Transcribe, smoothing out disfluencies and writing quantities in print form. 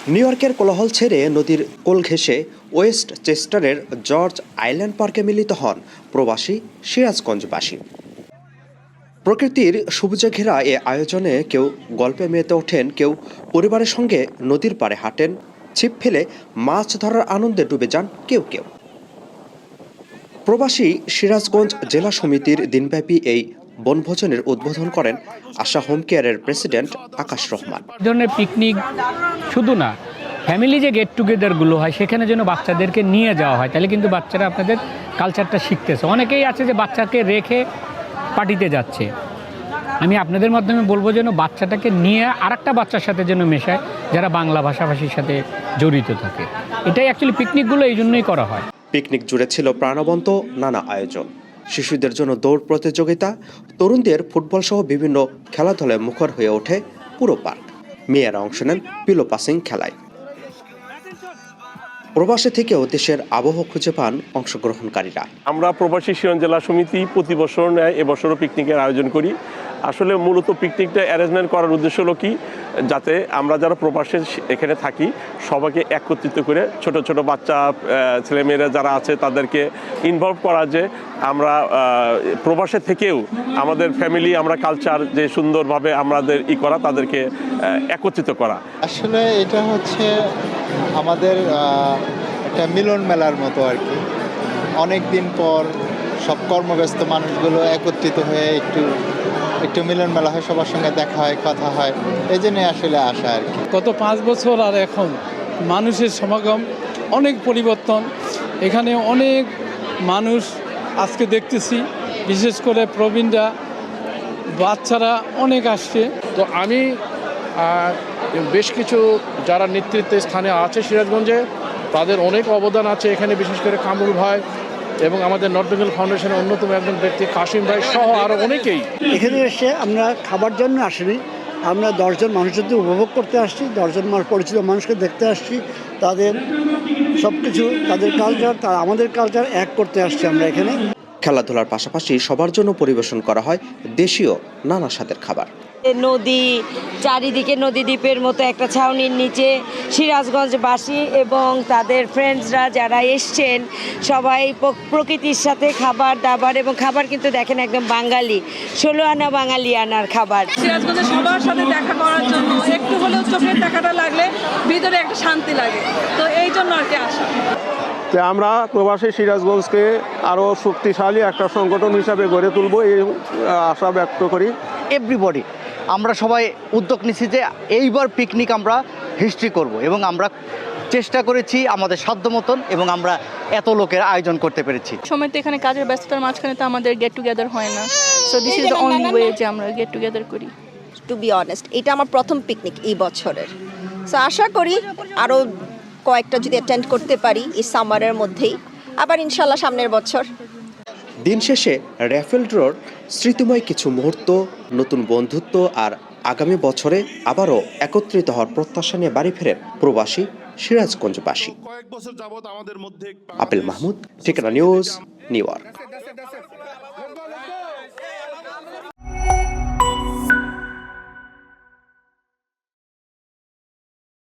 New ইয়র্কের কোলাহল ছেড়ে নদীর কোল ঘেঁষে ওয়েস্ট চেস্টারের জর্জ আইল্যান্ড পার্কে মিলিত হন প্রবাসী সিরাজগঞ্জবাসী। প্রকৃতির সবুজে ঘেরা এ আয়োজনে কেউ গল্পে মেতে ওঠেন, কেউ পরিবারের সঙ্গে নদীর পাড়ে হাঁটেন, ছিপ ফেলে মাছ ধরার আনন্দে ডুবে যান কেউ কেউ। প্রবাসী সিরাজগঞ্জ জেলা সমিতির দিনব্যাপী এই বনভোজনের উদ্বোধন করেন আশা হোম কেয়ারের প্রেসিডেন্ট আকাশ রহমান। এই ধরনের পিকনিক শুধু না, ফ্যামিলি যে গেট টুগেদারগুলো হয় সেখানে যেন বাচ্চাদেরকে নিয়ে যাওয়া হয়, তাহলে কিন্তু বাচ্চারা আপনাদের কালচারটা শিখতেছে। অনেকেই আছে যে বাচ্চাকে রেখে পার্টিতে যাচ্ছে। আমি আপনাদের মাধ্যমে বলবো যেন বাচ্চাটাকে নিয়ে আরেকটা বাচ্চার সাথে যেন মেশায় যারা বাংলা ভাষাভাষীর সাথে জড়িত থাকে। এটাই অ্যাকচুয়ালি পিকনিকগুলো এই জন্যই করা হয়। পিকনিক জুড়ে ছিল প্রাণবন্ত নানা আয়োজন, শিশুদের জন্য দৌড় প্রতিযোগিতা, তরুণদের ফুটবল সহ বিভিন্ন খেলাধুলায় মুখর হয়ে ওঠে পুরো পার্ক। মেয়েরা অংশ নেন পিলো পাসিং খেলায়। প্রবাসী থেকেও দেশের আবহ খুঁজে পান অংশগ্রহণকারীরা। আমরা প্রবাসী সিরাজগঞ্জ জেলা সমিতি প্রতি বছর নেয়, এবছরও পিকনিকের আয়োজন করি। আসলে মূলত পিকনিকটা অ্যারেঞ্জমেন্ট করার উদ্দেশ্য হলো কি, যাতে আমরা যারা প্রবাসে এখানে থাকি সবাইকে একত্রিত করে ছোট ছোট বাচ্চা ছেলেমেয়েরা যারা আছে তাদেরকে ইনভলভ করা, যে আমরা প্রবাসে থেকেও আমাদের ফ্যামিলি, আমরা কালচার যে সুন্দরভাবে আমাদের করা, তাদেরকে একত্রিত করা। আসলে এটা হচ্ছে আমাদের একটা মিলন মেলার মতো আর কি। অনেক দিন পর সব কর্মব্যস্ত মানুষগুলো একত্রিত হয়ে একটু মিলন মেলা হয়, সবার সঙ্গে দেখা হয়, কথা হয়, এই জন্যই আসলে আসা আর কি। গত 5 বছর আর এখন মানুষের সমাগম অনেক পরিবর্তন। এখানে অনেক মানুষ আজকে দেখতেছি, বিশেষ করে প্রবীণরা, বাচ্চারা অনেক আসছে। তো আমি বেশ কিছু যারা নেতৃত্বের স্থানে আছে সিরাজগঞ্জে, তাদের অনেক অবদান আছে এখানে, বিশেষ করে কামরুল ভাই এবং আমাদের নর্থ বেঙ্গল ফাউন্ডেশনের অন্যতম একজন ব্যক্তি কাশিম ভাই সহ আরও অনেকেই। এখানে এসে আমরা খাবার জন্য আসিনি, আমরা 10 জন মানুষের উপভোগ করতে আসছি, 10 জন পরিচিত মানুষকে দেখতে আসছি, তাদের সব কিছু, তাদের কালচার, আমাদের কালচার এক করতে আসছি আমরা এখানে। খেলাধুলার পাশাপাশি সবার জন্য পরিবেশন করা হয় দেশীয় নানা স্বাদের খাবার। নদী, চারিদিকে নদী দ্বীপের মতো একটা ছাউনির নিচে সিরাজগঞ্জবাসী এবং তাদের ফ্রেন্ডসরা যারা এসছেন সবাই প্রকৃতির সাথে খাবার দাবার, এবং খাবার কিন্তু দেখেন একদম বাঙালি, 16 আনা বাঙালি আনার খাবার। সিরাজগঞ্জে সবার সাথে দেখা করার জন্য একটু হলেও চোখের দেখাটা লাগলে ভিতরে একটা শান্তি লাগে, তো এই জন্য আর কি আসা। আমরা প্রবাসী সিরাজগঞ্জকে আরও শক্তিশালী একটা সংগঠন হিসাবে গড়ে তুলব, এই আশা ব্যক্ত করি। এভরিবডি আমরা সবাই উদ্যোগ নিচ্ছি যে এইবার পিকনিক আমরা হিস্ট্রি করব, এবং আমরা চেষ্টা করেছি আমাদের সাধ্য মতন, এবং আমরা এত লোকের আয়োজন করতে পেরেছি। সময় তো এখানে কাজের ব্যস্ততার মাঝখানে তো আমাদের গেট টুগেদার হয় না, so this is the only way যে আমরা গেট টুগেদার করি। টু বি অনেস্ট, এটা আমার প্রথম পিকনিক এই বছরের, সো আশা করি আরও কয়েকটা যদি অ্যাটেন্ড করতে পারি এই সামারের মধ্যেই, আবার ইনশাল্লাহ সামনের বছর। দিন শেষে র্যাফেল ড্রর স্মৃতিময় কিছু মুহূর্ত, নতুন বন্ধুত্ব আর আগামী বছরে আবারও একত্রিত হওয়ার প্রত্যাশা নিয়ে বাড়ি ফেরেন প্রবাসী সিরাজগঞ্জবাসী। কয়েক বছর যাবত আমাদের মধ্যে আপেল মাহমুদ, ঠিকানা নিউজ, নিউ ইয়র্ক।